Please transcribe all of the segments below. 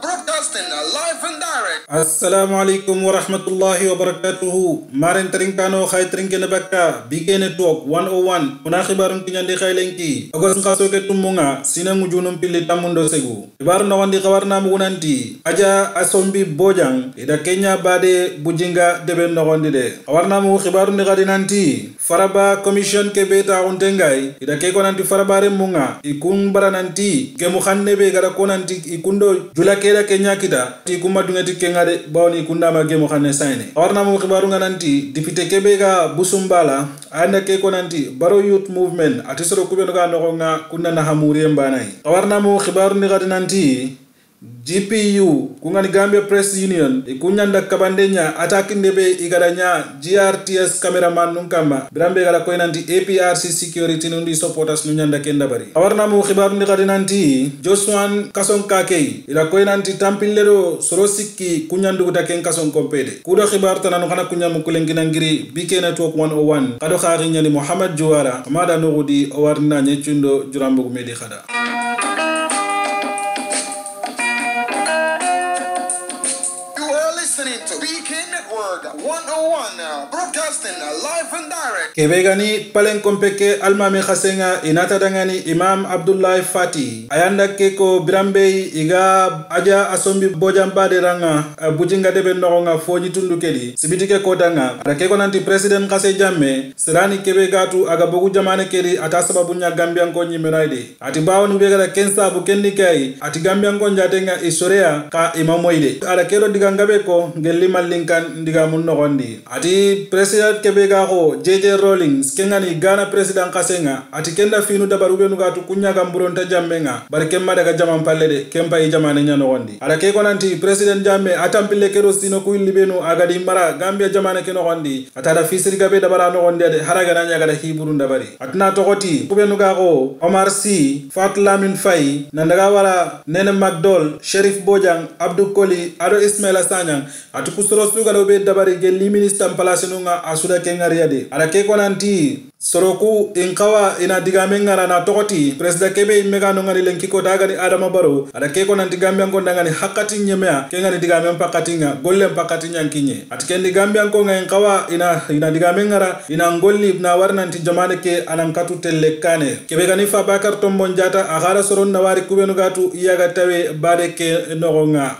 broadcasting live and direct. Assalamu alaikum wa rahmatullahi wa barakatuhu. Marin tarinkano khay tarinkene bakka bigene talk 101. Kuna khibarun kinyandi khay lenki. Agos ngaso ke tumunga sina ngujunum pili tamundo segu. Ibar na wandi kawarna mugunanti. Aja asombi bojang ida Kenya bade bujinga deben no wandi de. Kawarna mu khibarun ni gadinanti. Faraba commission ke beta untengai ida ke konanti farabare munga ikung barananti ke mukhanne be gara konanti ikundo jula keda Kenya kita ikuma dungati kengade bawni ikunda ma ge mukhanne saine warna mu khibaru ngananti député kebe ga busumbala anda ke konanti baro youth movement atisoro kubeno ga no nga kunna na hamuri mbanai warna mu khibaru ni gadinanti GPU kungani Gambia Press Union ikunyanda kabandenya attacking debe igadanya GRTS cameraman nunkama birambe gala koinanti APRC security nundi supporters nunyanda kenda bari awarna mu khibaru ndi gadinanti Joshua Kasong Kakei ila koinanti tampillero sorosiki kunyandu gutaken Kasong kompede kudo khibaru tananu kana kunyamu kulengina ngiri BK Network 101 kado khari nyani Muhammad Juwara amada nogudi awarna nyechundo jurambu kumedi khada. Broadcasting live and direct. Kebegani palen kompeke almami khasenga inata dangani Imam Abdullah Fati ayanda keko birambe iga aja asombi bojamba de ranga bujinga debe noronga foji tundu kedi sibitike kodanga rakeko nanti president kase jamme serani kebegatu aga bogu jamane kedi ata sababu nya Gambia ko nyimeraide ati bawo ni begala kensa bu kenni kai ati Gambia ko njatenga historia ka imamoide ara kero diga ngabe ko ngelli mallinkan diga mun nogondi ati president kebega ko JJ Rawlings kengani Ghana president kasenga ati kenda finu dabarube nugatu kunya gamburonta jammenga barkemma daga jaman pallede kempa i jamane nyano gondi ara ke konanti president jamme atampille kero sino ku libenu agadi mara Gambia jamane keno gondi atada fisiri gabe dabara no gondi ade haraga nanya gada hiburun dabari atna tokoti kubenu ga ko Omar Sy Fatlamin Faye nandaga wala Nene Magdol Sheriff Bojang Abdou Koli ado Ismaila Sanyang atu kusoro suga do be dabari gelli minister palasenunga asuda kengariade ara ke konanti soroku inkawa ina digamenga na tokoti president kebe imega no ngani lenkiko daga ni Adama Barrow ara ke konanti Gambia ngo ndangani hakati nyemea kengani digamen pakatinga golle pakatinya nkinye atikendi Gambia ngo inkawa ina digamenga ina ngolli na warnanti jamane ke anankatu telekane kebe gani fa Bakar Tombo Njata agara soron na wari kubenu gatu iyaga tawe bade ke nogonga.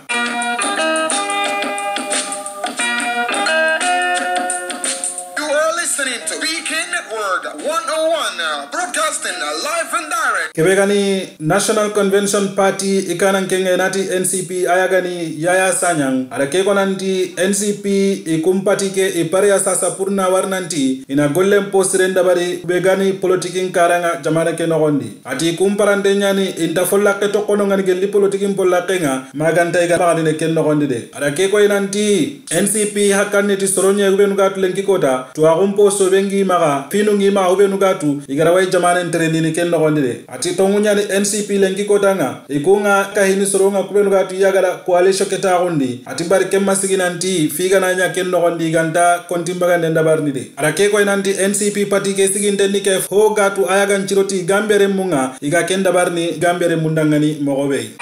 Broadcasting live and direct. Kebegani National Convention Party ikanan kenge nati NCP ayagani Yaya Sanyang ada ke konanti NCP ikumpati ke iparea sasa purna warnanti ina gollem posirenda bari begani politikin karanga jamana ke nogondi ati kumparante nyani intafolla ke tokono ngani gelli politikin pollakenga maganta iga bagani ken nogondi de ada ke ko inanti NCP hakanni ti soronye ubenu gatu lenkikota to agumpo so bengi maga finungi ma ubenu gatu igarawai jamana entreni ken nogondi de ati tongunya ni NCP lenkikota nga ikunga kahini soronga kubenu gatu yagara coalition keta gondi ati bari kemma siginanti figa nanya ken nogondi ganta kontimbaga ndenda barni de ada ke ko inanti NCP party ke siginte ni ke ho gatu ayagan chiroti Gambere munga iga kenda barni Gambere mundangani mogobe.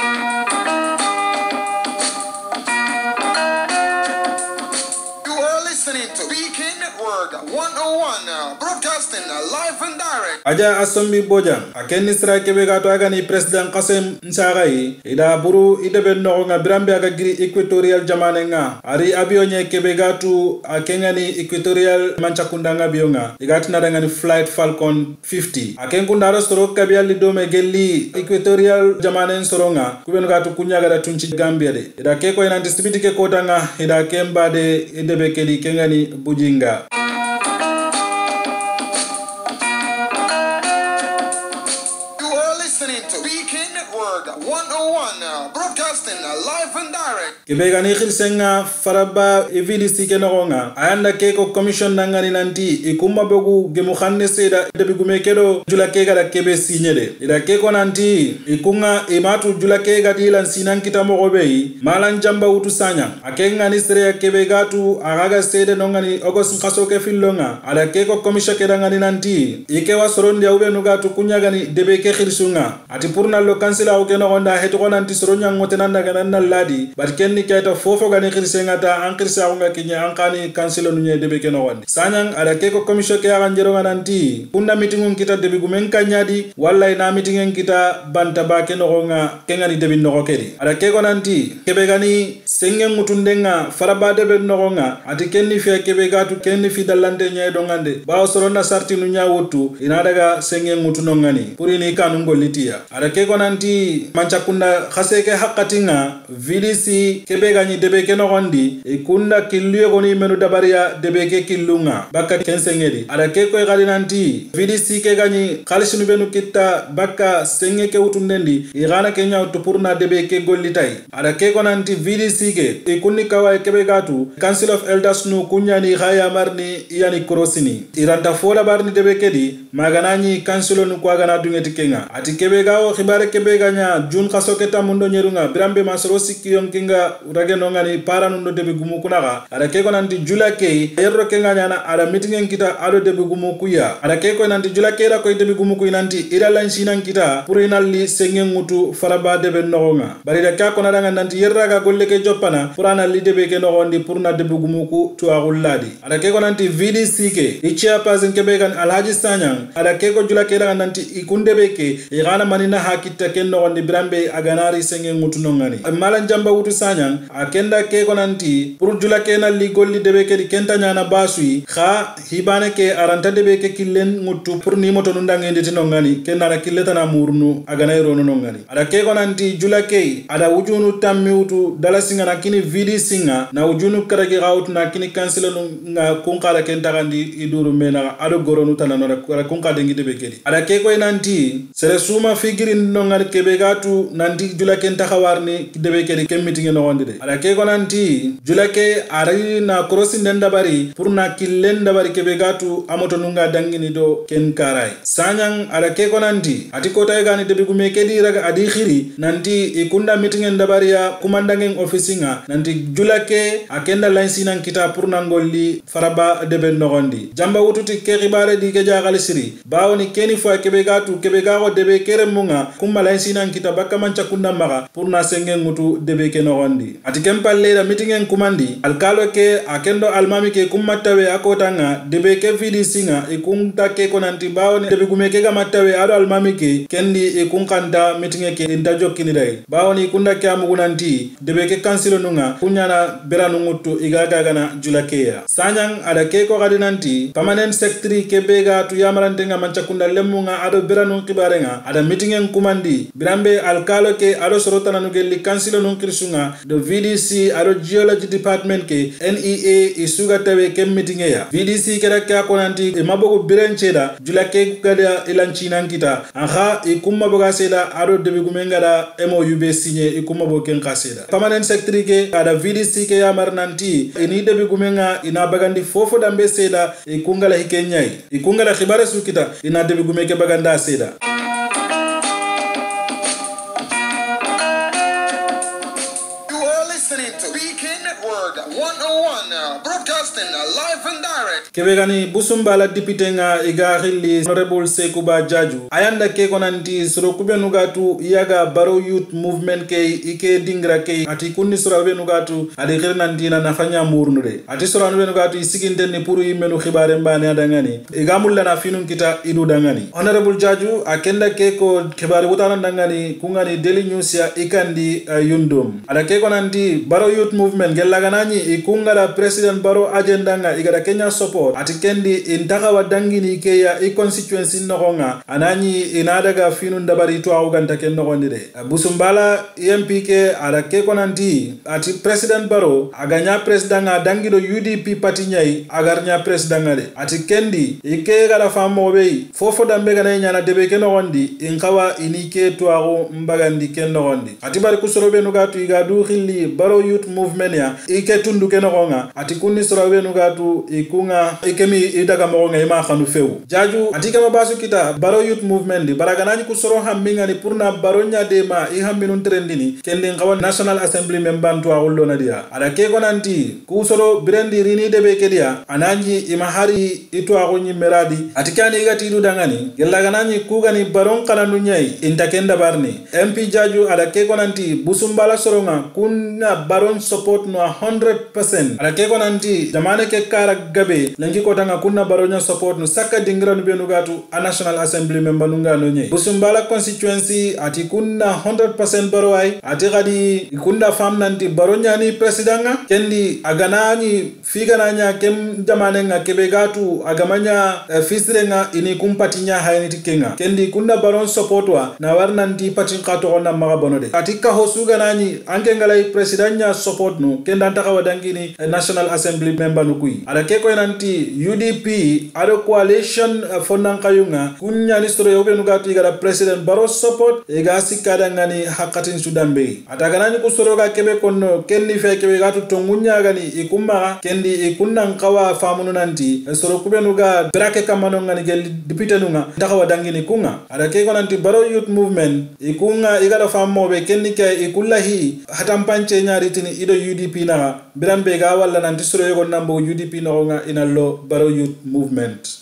Broadcasting live and direct. Aja asombi bojang akenni sra kebe gato agani president Kasem Nsagai ida buru idebe nogonga birambe aga giri equatorial jamane nga ari abionye kebe gato akengani equatorial manchakundanga bionga igati nadangani flight Falcon 50 akenkundaro soro kabiali dome gelli equatorial jamane soronga kubenu gato kunyaga da tunchi Gambia de ida keko ina distribute ke kodanga ida kemba de idebe keli kengani bujinga. Broadcasting live and direct. Kebegani khilsenga faraba evidisi kenogonga ayanda keko commission nangani nanti ikuma bogu gemu khanne seda debi gumekedo jula kega da kebe sinyede ida keko nanti ikunga imatu jula kega dilan sinan kitamo gobei malan jamba utu sanya akenga ni sere kebe gatu agaga sede nongani ogos nkaso ke fillonga ada keko commission kedangani nanti ikewa sorondi awbe nugatu kunyagani debe ke khilsunga ati purna lo kansela taw ke no gonda heto konanti soro nyangote nan daga nan ladi bar kenni kayta fofo gani khirsenga an khirsa nga kinya an kani kansilo nunye debe ke no gonde sanyang ada ke ko commission ke agan jero nanti kunda meetingun kita debi gumen kanyadi walla ina meetingen kita banta ba ke no nga kengani debi no kedi ada ke ko nanti kebe gani sengen mutundenga faraba debe no nga ati kenni fi kebe gatu kenni fi dalante nyay do ngande ba soro na sarti nunya wutu ina daga sengen mutuno ngani purini kanu ngolitia ada ke ko nanti manchakunda khaseke hakatinga VDC kebe gani debe ke no gondi ikunda killuye goni menu dabariya debe ke killunga baka kensengedi ada ke ko gali nanti VDC ke gani khalishinu benu kitta baka senge ke utundendi igana kenya utupurna debe ke gollitai ada ke ko nanti VDC ke ikunni kawai kebe gatu Council of Elders nu kunyani khaya marni yani krosini iranta fola barni debe kedi maganani council nu kwa gana dungeti kenga ati kebe gawo khibare kebe ganya jun kasoketa mundo nyerunga birambe masoro sikiyon kinga urage nongani para nundo debe gumu kunaga ada ke ko nanti jula ke yerro kenga nyana ada meeting kita ado debe gumu kuya ada ke ko nanti jula ke ra ko debe gumu kuy nanti ira lansinan kita purinalli sengen ngutu faraba debe nogonga bari da ka ko nadanga nanti yerra ga golle ke joppana purana li debe ke nogondi purna debe gumu ku to agulladi ada ke ko nanti VDC ke ichia pazen ke be gan alhaji sanyang ada ke ko jula ke ra nanti ikunde be ke igana manina hakita ken nogondi birambe aganari sengen ngutu nongani malan jamba wutu sanyang akenda ke ko nanti pur jula ke na li golli debe ke di kenta nyana basui kha hibane ke aranta debe ke killen ngutu pur ni moto nundange nditi nongani kenara killeta na murnu agana irono nongani ada ke ko nanti jula ke ada wujunu tammi wutu dala singa na kini VD singa na wujunu karagi gautu na kini kansilo nga kunkala kenta kandi iduru mena ado goronu tananora kunkala dengi debe kedi ada ke ko nanti sere suma figirin nongani kebe gatu nanti jula kenta khawarni debe kedi kemmitinge no wonde ada ke ko nanti jula ke ari na krosin den dabari purna killen dabari kebe gatu amoto nunga dangini do ken karai sanyang ada ke ko nanti ati ko tay gani debi gume kedi raga adi khiri nanti ikunda meeting en dabari ya kumandangen ofisinga nanti jula ke akenda lansinan kita purna ngolli faraba debe nogondi jamba wututi ke khibare di ke jagali siri bawoni keni fo kebe gatu kebe gago debe kere munga kuma lansinan kita bakka mancha kunda maga purna sengen ngutu debe ke nogondi ati kempalle da meeting en kumandi alkalo ke akendo almami ke kummatawe akotanga debe ke VDC nga ikunta ke konanti bawoni debe gumeke ga matawe ado almami ke kendi ikunkanda meeting ke intajo kinidai bawoni ikunda ke amugunanti debe ke kansilo nunga kunyana beranu ngutu igaga gana julakeya sanyang ada ke ko gadinanti permanent secretary ke bega tu yamarante nga manchakunda lemunga ado beranu kibarenga ada meeting en kumandi birambe alkalo ke ado sorotana nugelli kansilo nun kirsunga do VDC ado geology department ke NEA isuga tawe ke meeting ya VDC kera ka konanti mabogo birencheda julake gada ilanchinan kita aha ikumma boga seda ado debi gumengada MOUB signé ikumma bo ken kaseda permanent secretary ke ada VDC ke yamar nanti ini debi gumenga ina bagandi fofo dambe seda ikungala hikenyai ikungala khibare sukita ina debi gumeke baganda seda Broadcasting live and direct. Kebegani busumbala dipitenga igahili Honorable Sekuba Jaju ayanda ke konanti suro kube nugatu iyaga Baro Youth Movement ke ike dingra ke ati kunni suro be nugatu adi khirnanti na nafanya murnude ati suro be nugatu isiginte ni puru imenu khibare mbane adangani igamulla na finun kita idu dangani Honorable Jaju akenda ke ko khibare utana dangani kungani Daily News ya ikandi yundum ada ke konanti Baro Youth Movement gelaganani ikungara President Baro agenda nga igara Kenya support ati kendi intaka wadangini ke ya constituency nogonga anani inadaga finu ndabari to awganta ken nogondire busumbala MPK ara ke konanti ati President Baro aganya president nga dangido UDP party nyai agarnya president ngale ati kendi ike gara famobe fofo dambe gana nyana debe ken nogondi inkawa inike to awo mbagandi ken nogondi ati bari kusorobe nugatu igadu khilli Baro Youth Movement ya ike tundu ken nogonga ati kunni sorobe nugatu ikunga ikemi idaga mo ngai ma khanu feu jaju atika ma basu kita baro youth movement di baraganani ku soro hamminga ni purna baronya de ma i hamminun trendini kendi ngawan national assembly member to awollo na dia ada ke konanti ku soro birendi rini de be kedia ananji imahari itu agonyi meradi atikani igati du dangani gelaganani ku gani baron kana nunyai intakenda barni MP jaju ada ke konanti busumbala soronga kunna baron support no 100% ada ke konanti jamane ke kara gabe lengi kotanga kunna baronya support no saka dingra no benugatu a national assembly member nunga no nye busumbala constituency ati kunna 100% barowai ati gadi kunna fam nanti baronya ni presidanga kendi aganani figananya kem jamane nga kebegatu agamanya fisrenga ini kumpatinya hayniti kenga kendi kunna baron supportwa na warnanti patin qato na maga bonode atika hosuga nani angengalai presidanya support no kenda ntaka wadangini national assembly member no kui ada keko nanti UDP ado coalition fonnan kayunga kunya ni story yobe no gatu igara president baro support ega sikada ngani hakatin sudambe ataganani ku soro ga kebe konno kenni fe kebe gatu tongunya gani ikumma kendi ikunna kawa famunu nanti soro kubenu ga brake kamano ngani gel dipite nunga ntaka wadangini kunga ada keko nanti baro youth movement ikunga igara famobe kenni ke ikullahi hatampanche nyari tini ido UDP na birambe ga walla nanti soro yogo nambo UDP no nga inallo baro youth movement.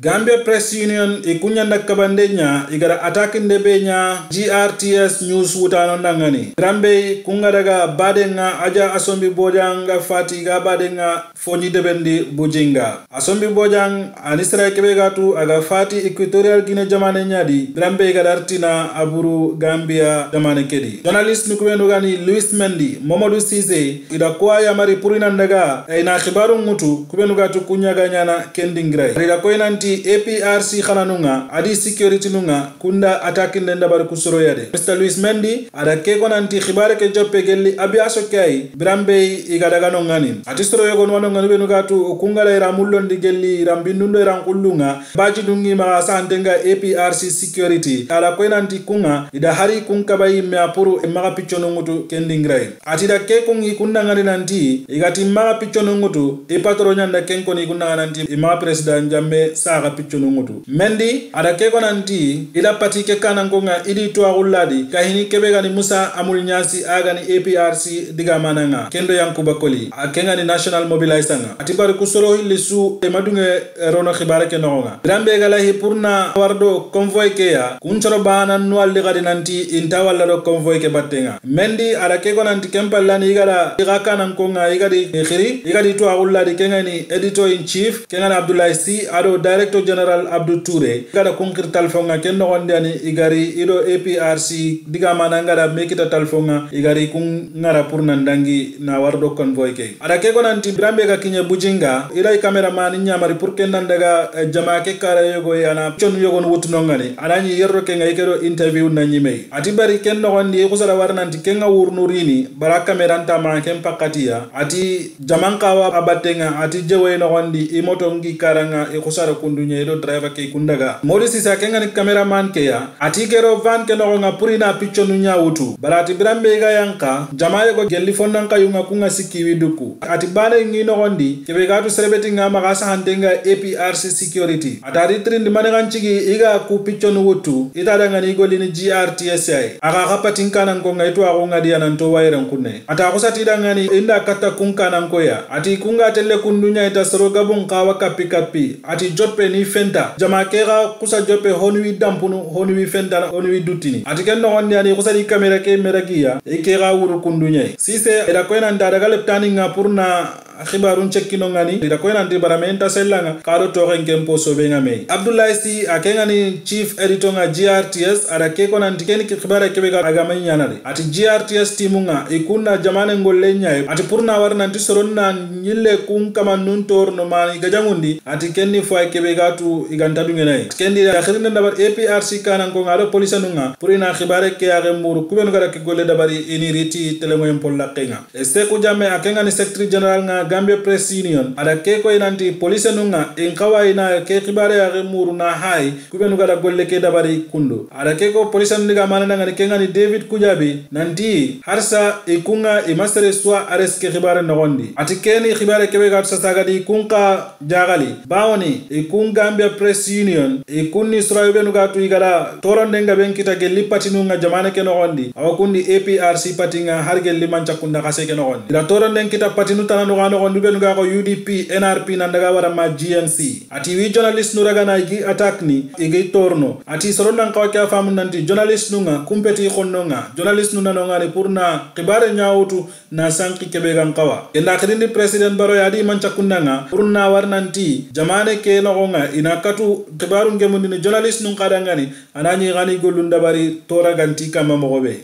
Gambia Press Union ikunya nakabandenya igara attacking debenya GRTS news wutano nangani Grambe kunga daga badenga aja asombi bojanga fatiga badenga fonyi debendi bujinga asombi bojang anisra kebegatu aga fati Equatorial Guinea jamane nyadi Grambe igara artina aburu Gambia jamane kedi journalist nukuwendo gani Louis Mendy Momodu Cisse ida kwa ya mari purina ndaga ina khibaru mutu kubenu gatu kunya ganyana kendingrai ida kwa nanti APRC khananunga adi security nunga kunda attacking nenda bar kusoro yade Mr. Louis Mendy ada keko nanti khibare ke joppe gelli abiaso kai Brambe igadaga nongani ati soro yogon wanongani benu gatu kungala ira mullondi gelli rambindundo ira kullunga baji dungi ma santenga APRC security ala ko nanti kunga ida hari kunka bayi me apuru maga pichonungutu kendingrai ati da keko ngi kunna ngani nanti igati maga pichonungutu ipatro nyanda kenko ni kunna nanti ima president jamme saga pichonungutu Mendy ada keko nanti ila patike kana ngonga ili to aguladi kahini kebega ni Musa amul nyasi aga ni APRC diga mananga kendo yankuba koli akenga ni national mobilizanga atibar kusoro lisu emadunge rono khibare ke nonga Grambe galahi purna wardo convoy ke ya kunchoro bana nwal gadi nanti intawalla do convoy ke battenga Mendy ada keko nanti kempalani igara kana ngonga igadi khiri igadi to aguladi kenga ni editor in chief kenga na Abdoulaye Sy ado director general Abdou Touré gada kunkir talfonga kenno gondani igari ido APRC diga mananga da mekita talfonga igari ngara purna ndangi na wardo convoy ke ada keko nanti Grambe ga kinye bujinga ila cameraman nyamari purke nandaga jama ke kara yogo yana chon yogo wutuno ngani anani yerro ke ngai kero interview na nyime ati bari kenno gondi ko sala warnanti kenga wurnurini bara camera ntama kem pakatiya ati jamanka wa abatenga ati jewe no gondi imoto ngi karanga e ko sara kundunya do driver ke kundaga modi sisa kenga ni cameraman ke ya ati kero van ke no nga purina pichonu nya wutu barati Grambe ga yanka jamaye go gelli fondanka yunga kunga sikiwi duku ati bane ngi no gondi kebe gatu celebrity nga magasa handenga APRC security atari trindi manengan chigi iga ku pichonu wutu itada ngani go lini GRTSI aga kapatinkana ngonga itu agonga dia nanto wairan kunne ata kusati dangani inda kata kunkana ngoya ati kunga tele kundunya ita soroga bun kawa kapi ati jope ni fenta jama kera kusa jope honwi dampunu honwi fenta honwi dutini ati kenno wonni ani kusa di kamera ke meragia ikera wuru kundunya Cisse ida koina ndadaga leptani nga purna khibarun chekkino ngani ida koina ndi baramenta sellanga karo toren kempo sobenga me Abdoulaye Sy akenga ni chief editor nga GRTS ada keko nanti ken khibara kebega agama nyanare ati GRTS timunga ikunna jamane ngolle nyaay ati purna war nanti soronna nyille kun kama nuntor no mani gajangundi ati kenni fo kebega tu iganta dungenay kendi akhirina dabar APRC kana ko ngaro police nunga purina khibare ke age muru kubenu gara ke golle dabari ini riti telemoyen polla kenga este ko jamme akenga ni secretary general nga Gambia Press Union ada ke ko inanti police nunga in kawa ina ke khibare ya muru na hai kubenu gada golle ke dabari kundu ada ke ko police ndiga manana ngani ke ngani David Kujabi nanti harsa ikunga imastere swa arrest ke khibare nogondi atikeni khibare ke ga sasaga di kunka jagali bawoni ikun Gambia Press Union ikunni sura benu ga tu igara toronde nga ben kita gelli patinunga jamane ke nogondi awakundi APRC patinga hargel limancha kunda kase ke nogondi ila toronde kita patinu tanano ga nogondi benu ga ko UDP NRP nandaga wara ma GNC ati wi journalist nuraga na igi attack ni igi torno ati soronda ka ka famu nanti journalist nunga kumpeti khonnonga journalist nuna nonga ni purna khibare nyawutu na sanki kebe gan kawa enda khidindi president baro yadi mancha kundanga purna war nanti jamane ke nogonga ina katu khibaru ngemundi ni journalist nun kadangani anani gani golunda bari tora ganti kama mogobe.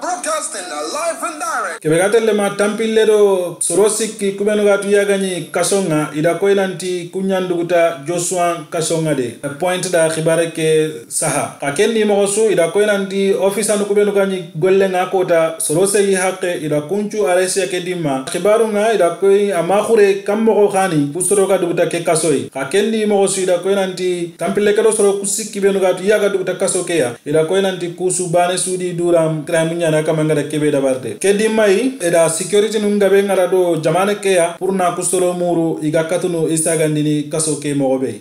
Broadcasting live and direct. Kebegatele ma tampilero sorosiki kubenu gatu yagani kasonga ida koilanti kunyanduguta Joshua kasonga de point da khibare ke saha kakendi mogosu ida koilanti officer nu kubenu gani golle nga kota sorose yi hakke ida kunchu aresi ke dimma khibaru nga ida koi amakhure kammo khani pusoro ka duguta ke kasoi kakendi mogosu ida koilanti tampile kero soro kusiki benu gatu yaga duguta kasoke ya ida koilanti kusu bane sudi duram kramunya na kamangara kebe da barde kedi mai eda security nunga be ngara do jamane ke ya purna kusoro muru igakatuno isagandini kaso ke mogobe.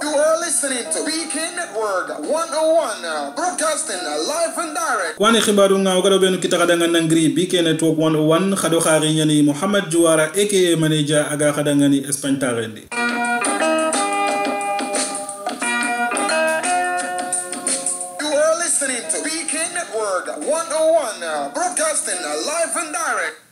You are listening to BK Network 101 broadcasting live and direct. Kwani khibaru nga ogaro benu kitakadanga nangri BK Network 101 khado khari nyani Muhammad Juwara aka manager aga khadangani Espantarendi. Listening to BK Network 101 broadcasting live and direct.